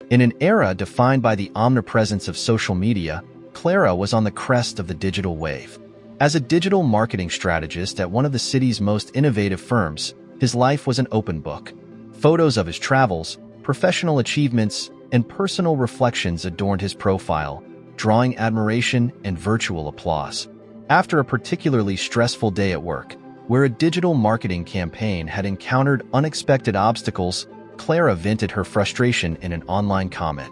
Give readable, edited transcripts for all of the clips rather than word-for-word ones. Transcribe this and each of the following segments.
In an era defined by the omnipresence of social media, Clara was on the crest of the digital wave. As a digital marketing strategist at one of the city's most innovative firms, his life was an open book. Photos of his travels, professional achievements, and personal reflections adorned his profile, drawing admiration and virtual applause. After a particularly stressful day at work, where a digital marketing campaign had encountered unexpected obstacles, Clara vented her frustration in an online comment.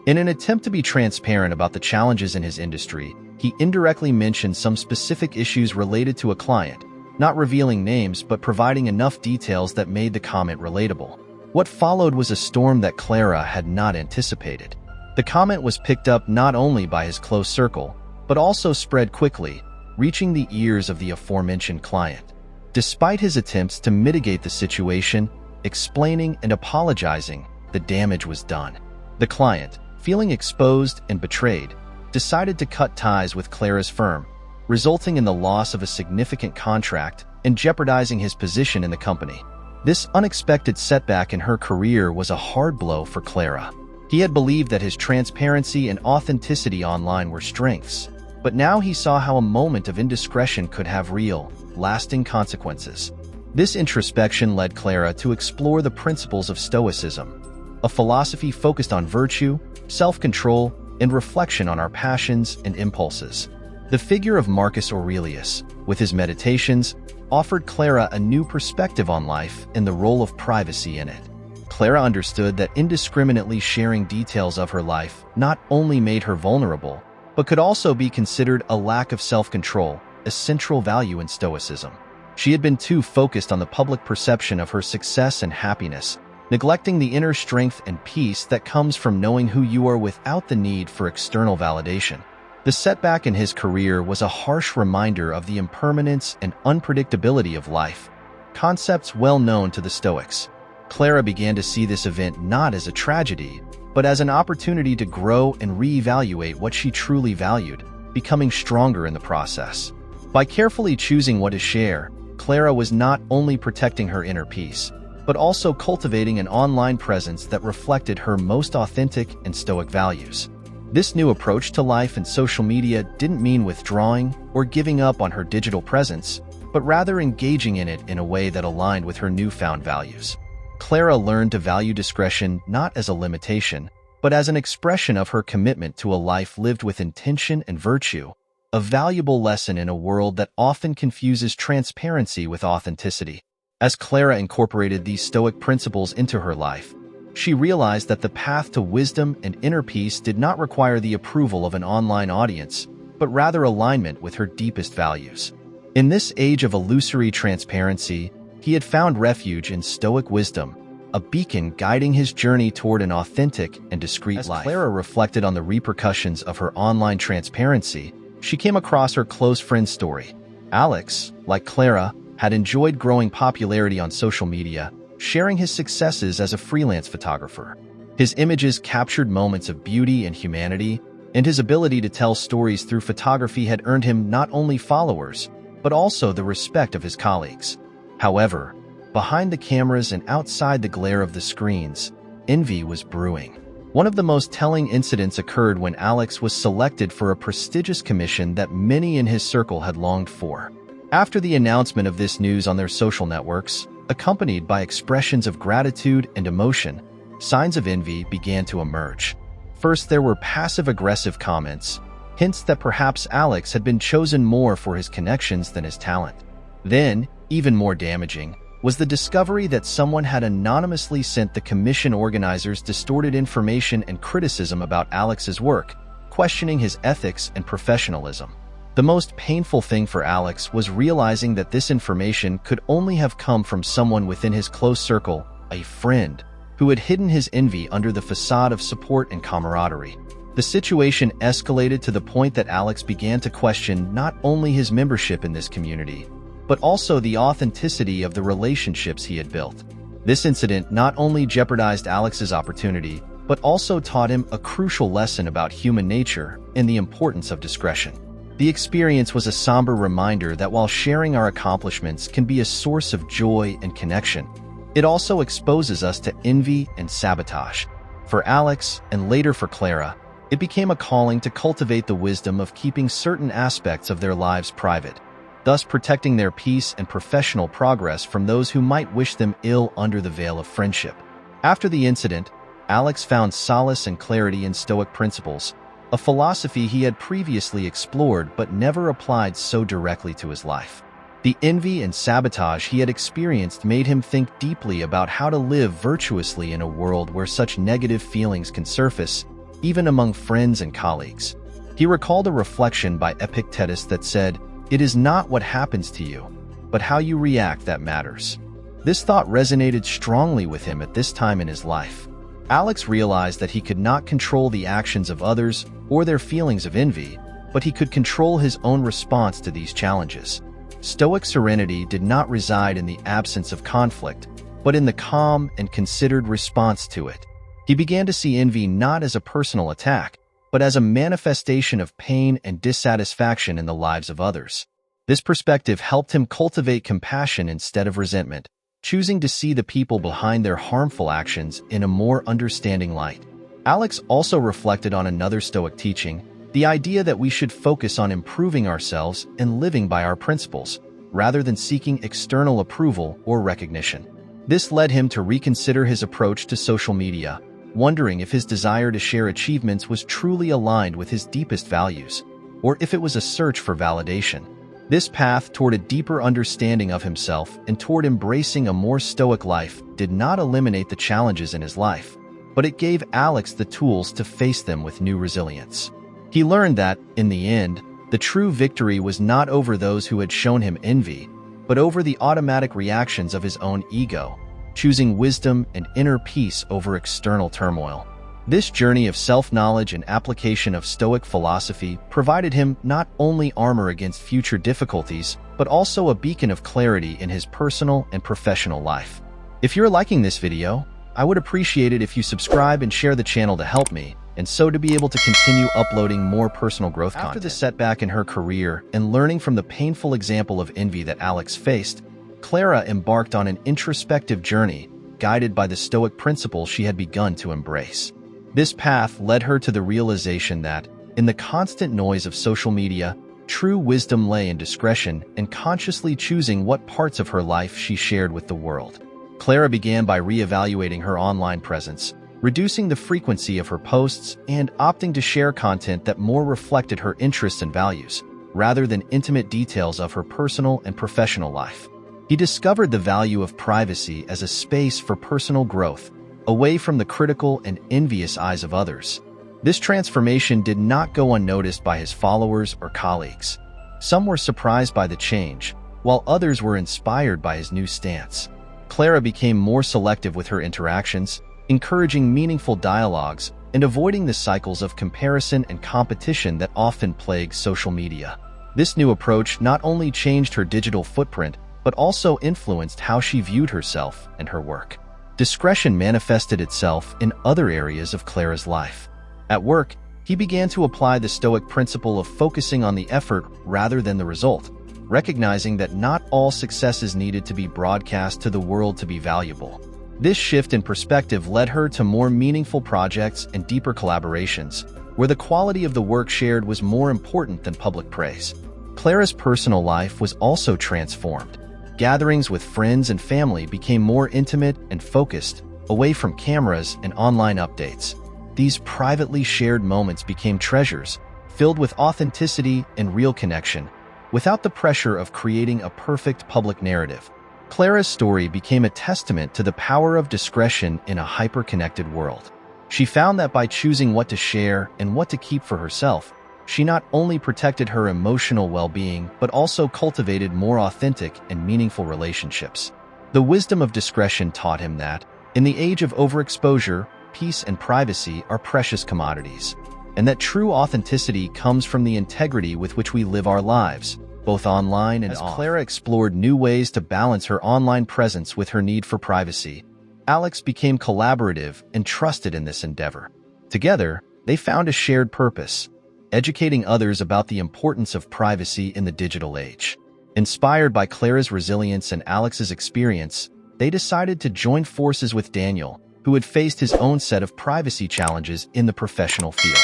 In an attempt to be transparent about the challenges in his industry, he indirectly mentioned some specific issues related to a client, not revealing names but providing enough details that made the comment relatable. What followed was a storm that Clara had not anticipated. The comment was picked up not only by his close circle, but also spread quickly, reaching the ears of the aforementioned client. Despite his attempts to mitigate the situation, explaining and apologizing, the damage was done. The client, feeling exposed and betrayed, decided to cut ties with Clara's firm, resulting in the loss of a significant contract and jeopardizing his position in the company. This unexpected setback in her career was a hard blow for Clara. He had believed that his transparency and authenticity online were strengths, but now he saw how a moment of indiscretion could have real, lasting consequences. This introspection led Clara to explore the principles of Stoicism, a philosophy focused on virtue, self-control, and reflection on our passions and impulses. The figure of Marcus Aurelius, with his meditations, offered Clara a new perspective on life and the role of privacy in it. Clara understood that indiscriminately sharing details of her life not only made her vulnerable, but could also be considered a lack of self-control, a central value in Stoicism. She had been too focused on the public perception of her success and happiness, neglecting the inner strength and peace that comes from knowing who you are without the need for external validation. The setback in his career was a harsh reminder of the impermanence and unpredictability of life, concepts well known to the Stoics. Clara began to see this event not as a tragedy, but as an opportunity to grow and reevaluate what she truly valued, becoming stronger in the process. By carefully choosing what to share, Clara was not only protecting her inner peace, but also cultivating an online presence that reflected her most authentic and Stoic values. This new approach to life and social media didn't mean withdrawing or giving up on her digital presence, but rather engaging in it in a way that aligned with her newfound values. Clara learned to value discretion not as a limitation, but as an expression of her commitment to a life lived with intention and virtue, a valuable lesson in a world that often confuses transparency with authenticity. As Clara incorporated these Stoic principles into her life, she realized that the path to wisdom and inner peace did not require the approval of an online audience, but rather alignment with her deepest values. In this age of illusory transparency, he had found refuge in Stoic wisdom, a beacon guiding his journey toward an authentic and discreet life. As Clara reflected on the repercussions of her online transparency, she came across her close friend's story. Alex, like Clara, had enjoyed growing popularity on social media, sharing his successes as a freelance photographer. His images captured moments of beauty and humanity, and his ability to tell stories through photography had earned him not only followers, but also the respect of his colleagues. However, behind the cameras and outside the glare of the screens, envy was brewing. One of the most telling incidents occurred when Alex was selected for a prestigious commission that many in his circle had longed for. After the announcement of this news on their social networks, accompanied by expressions of gratitude and emotion, signs of envy began to emerge. First, there were passive-aggressive comments, hints that perhaps Alex had been chosen more for his connections than his talent. Then, even more damaging, was the discovery that someone had anonymously sent the commission organizers distorted information and criticism about Alex's work, questioning his ethics and professionalism. The most painful thing for Alex was realizing that this information could only have come from someone within his close circle, a friend, who had hidden his envy under the facade of support and camaraderie. The situation escalated to the point that Alex began to question not only his membership in this community, but also the authenticity of the relationships he had built. This incident not only jeopardized Alex's opportunity, but also taught him a crucial lesson about human nature and the importance of discretion. The experience was a somber reminder that while sharing our accomplishments can be a source of joy and connection, it also exposes us to envy and sabotage. For Alex, and later for Clara, it became a calling to cultivate the wisdom of keeping certain aspects of their lives private, thus protecting their peace and professional progress from those who might wish them ill under the veil of friendship. After the incident, Alex found solace and clarity in Stoic principles, a philosophy he had previously explored but never applied so directly to his life. The envy and sabotage he had experienced made him think deeply about how to live virtuously in a world where such negative feelings can surface, even among friends and colleagues. He recalled a reflection by Epictetus that said, "It is not what happens to you, but how you react that matters." This thought resonated strongly with him at this time in his life. Alex realized that he could not control the actions of others or their feelings of envy, but he could control his own response to these challenges. Stoic serenity did not reside in the absence of conflict, but in the calm and considered response to it. He began to see envy not as a personal attack, but as a manifestation of pain and dissatisfaction in the lives of others. This perspective helped him cultivate compassion instead of resentment, choosing to see the people behind their harmful actions in a more understanding light. Alex also reflected on another Stoic teaching, the idea that we should focus on improving ourselves and living by our principles, rather than seeking external approval or recognition. This led him to reconsider his approach to social media, wondering if his desire to share achievements was truly aligned with his deepest values, or if it was a search for validation. This path toward a deeper understanding of himself and toward embracing a more Stoic life did not eliminate the challenges in his life, but it gave Alex the tools to face them with new resilience. He learned that, in the end, the true victory was not over those who had shown him envy, but over the automatic reactions of his own ego, choosing wisdom and inner peace over external turmoil. This journey of self-knowledge and application of Stoic philosophy provided him not only armor against future difficulties, but also a beacon of clarity in his personal and professional life. If you're liking this video, I would appreciate it if you subscribe and share the channel to help me, and so to be able to continue uploading more personal growth content. After the setback in her career and learning from the painful example of envy that Alex faced, Clara embarked on an introspective journey, guided by the Stoic principles she had begun to embrace. This path led her to the realization that, in the constant noise of social media, true wisdom lay in discretion and consciously choosing what parts of her life she shared with the world. Clara began by reevaluating her online presence, reducing the frequency of her posts and opting to share content that more reflected her interests and values, rather than intimate details of her personal and professional life. He discovered the value of privacy as a space for personal growth, away from the critical and envious eyes of others. This transformation did not go unnoticed by his followers or colleagues. Some were surprised by the change, while others were inspired by his new stance. Clara became more selective with her interactions, encouraging meaningful dialogues and avoiding the cycles of comparison and competition that often plague social media. This new approach not only changed her digital footprint, but also influenced how she viewed herself and her work. Discretion manifested itself in other areas of Clara's life. At work, he began to apply the Stoic principle of focusing on the effort rather than the result, recognizing that not all successes needed to be broadcast to the world to be valuable. This shift in perspective led her to more meaningful projects and deeper collaborations, where the quality of the work shared was more important than public praise. Clara's personal life was also transformed. Gatherings with friends and family became more intimate and focused, away from cameras and online updates. These privately shared moments became treasures, filled with authenticity and real connection, without the pressure of creating a perfect public narrative. Clara's story became a testament to the power of discretion in a hyper-connected world. She found that by choosing what to share and what to keep for herself, she not only protected her emotional well-being, but also cultivated more authentic and meaningful relationships. The wisdom of discretion taught him that, in the age of overexposure, peace and privacy are precious commodities, and that true authenticity comes from the integrity with which we live our lives, both online and off. As Clara explored new ways to balance her online presence with her need for privacy, Alex became collaborative and trusted in this endeavor. Together, they found a shared purpose: educating others about the importance of privacy in the digital age. Inspired by Clara's resilience and Alex's experience, they decided to join forces with Daniel, who had faced his own set of privacy challenges in the professional field.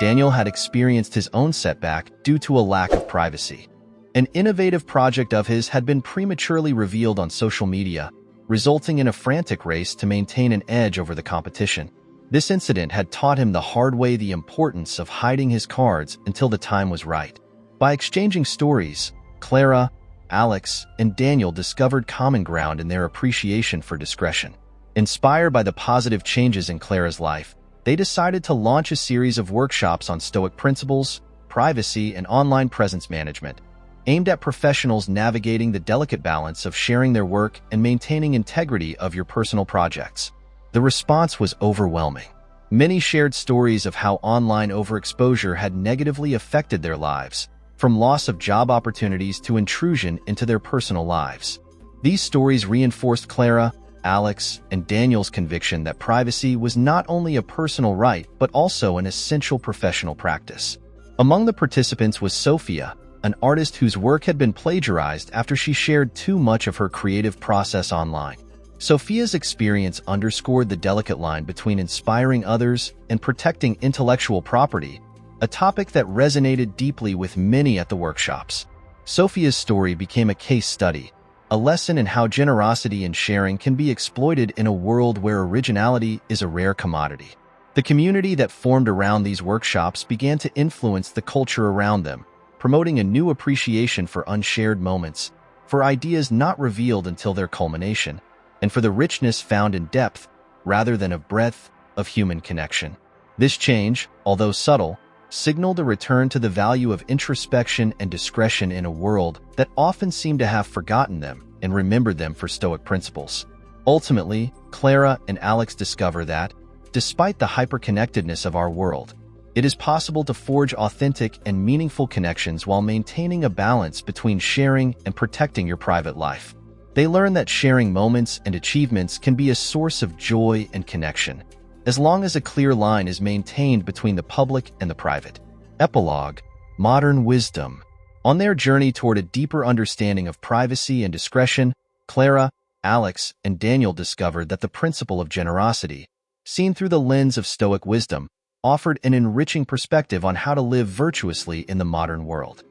Daniel had experienced his own setback due to a lack of privacy. An innovative project of his had been prematurely revealed on social media, resulting in a frantic race to maintain an edge over the competition. This incident had taught him the hard way the importance of hiding his cards until the time was right. By exchanging stories, Clara, Alex, and Daniel discovered common ground in their appreciation for discretion. Inspired by the positive changes in Clara's life, they decided to launch a series of workshops on Stoic principles, privacy, and online presence management, aimed at professionals navigating the delicate balance of sharing their work and maintaining integrity of your personal projects. The response was overwhelming. Many shared stories of how online overexposure had negatively affected their lives, from loss of job opportunities to intrusion into their personal lives. These stories reinforced Clara, Alex, and Daniel's conviction that privacy was not only a personal right but also an essential professional practice. Among the participants was Sophia, an artist whose work had been plagiarized after she shared too much of her creative process online. Sophia's experience underscored the delicate line between inspiring others and protecting intellectual property, a topic that resonated deeply with many at the workshops. Sophia's story became a case study, a lesson in how generosity and sharing can be exploited in a world where originality is a rare commodity. The community that formed around these workshops began to influence the culture around them, promoting a new appreciation for unshared moments, for ideas not revealed until their culmination, and for the richness found in depth, rather than of breadth, of human connection. This change, although subtle, signaled a return to the value of introspection and discretion in a world that often seemed to have forgotten them and remembered them for Stoic principles. Ultimately, Clara and Alex discover that, despite the hyperconnectedness of our world, it is possible to forge authentic and meaningful connections while maintaining a balance between sharing and protecting your private life. They learn that sharing moments and achievements can be a source of joy and connection, as long as a clear line is maintained between the public and the private. Epilogue: Modern Wisdom. On their journey toward a deeper understanding of privacy and discretion, Clara, Alex, and Daniel discovered that the principle of generosity, seen through the lens of Stoic wisdom, offered an enriching perspective on how to live virtuously in the modern world.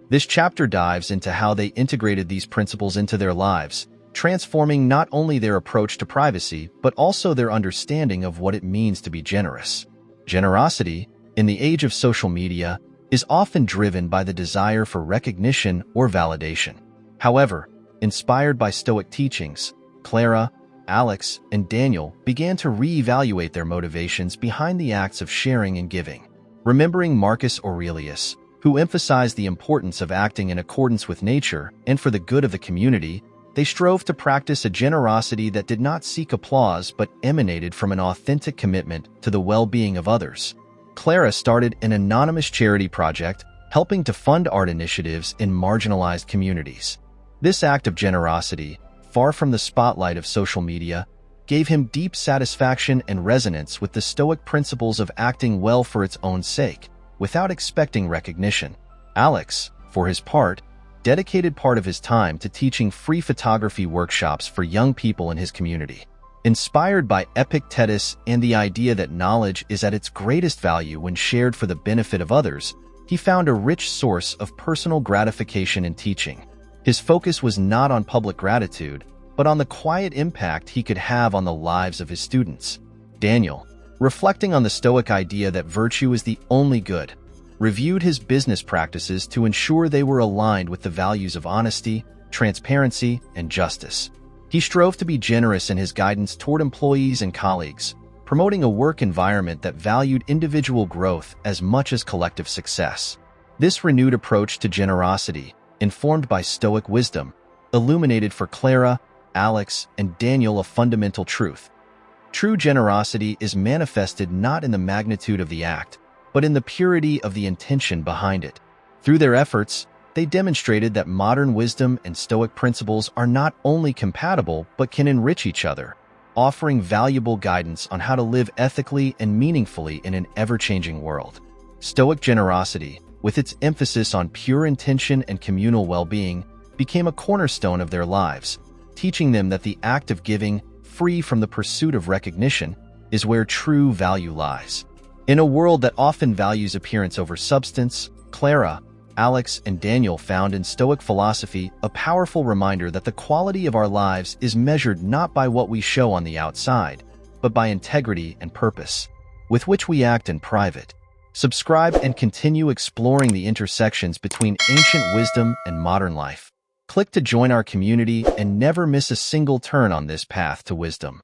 This chapter dives into how they integrated these principles into their lives, transforming not only their approach to privacy, but also their understanding of what it means to be generous. Generosity, in the age of social media, is often driven by the desire for recognition or validation. However, inspired by Stoic teachings, Clara, Alex, and Daniel began to reevaluate their motivations behind the acts of sharing and giving. Remembering Marcus Aurelius, who emphasized the importance of acting in accordance with nature and for the good of the community, they strove to practice a generosity that did not seek applause but emanated from an authentic commitment to the well-being of others. Clara started an anonymous charity project, helping to fund art initiatives in marginalized communities. This act of generosity, far from the spotlight of social media, gave him deep satisfaction and resonance with the Stoic principles of acting well for its own sake, without expecting recognition. Alex, for his part, dedicated part of his time to teaching free photography workshops for young people in his community. Inspired by Epictetus and the idea that knowledge is at its greatest value when shared for the benefit of others, he found a rich source of personal gratification in teaching. His focus was not on public gratitude, but on the quiet impact he could have on the lives of his students. Daniel, reflecting on the Stoic idea that virtue is the only good, reviewed his business practices to ensure they were aligned with the values of honesty, transparency, and justice. He strove to be generous in his guidance toward employees and colleagues, promoting a work environment that valued individual growth as much as collective success. This renewed approach to generosity, informed by Stoic wisdom, illuminated for Clara, Alex, and Daniel a fundamental truth. True generosity is manifested not in the magnitude of the act, but in the purity of the intention behind it. Through their efforts, they demonstrated that modern wisdom and Stoic principles are not only compatible but can enrich each other, offering valuable guidance on how to live ethically and meaningfully in an ever-changing world. Stoic generosity, with its emphasis on pure intention and communal well-being, became a cornerstone of their lives, teaching them that the act of giving, free from the pursuit of recognition, is where true value lies. In a world that often values appearance over substance, Clara, Alex, and Daniel found in Stoic philosophy a powerful reminder that the quality of our lives is measured not by what we show on the outside, but by integrity and purpose, with which we act in private. Subscribe and continue exploring the intersections between ancient wisdom and modern life. Click to join our community and never miss a single turn on this path to wisdom.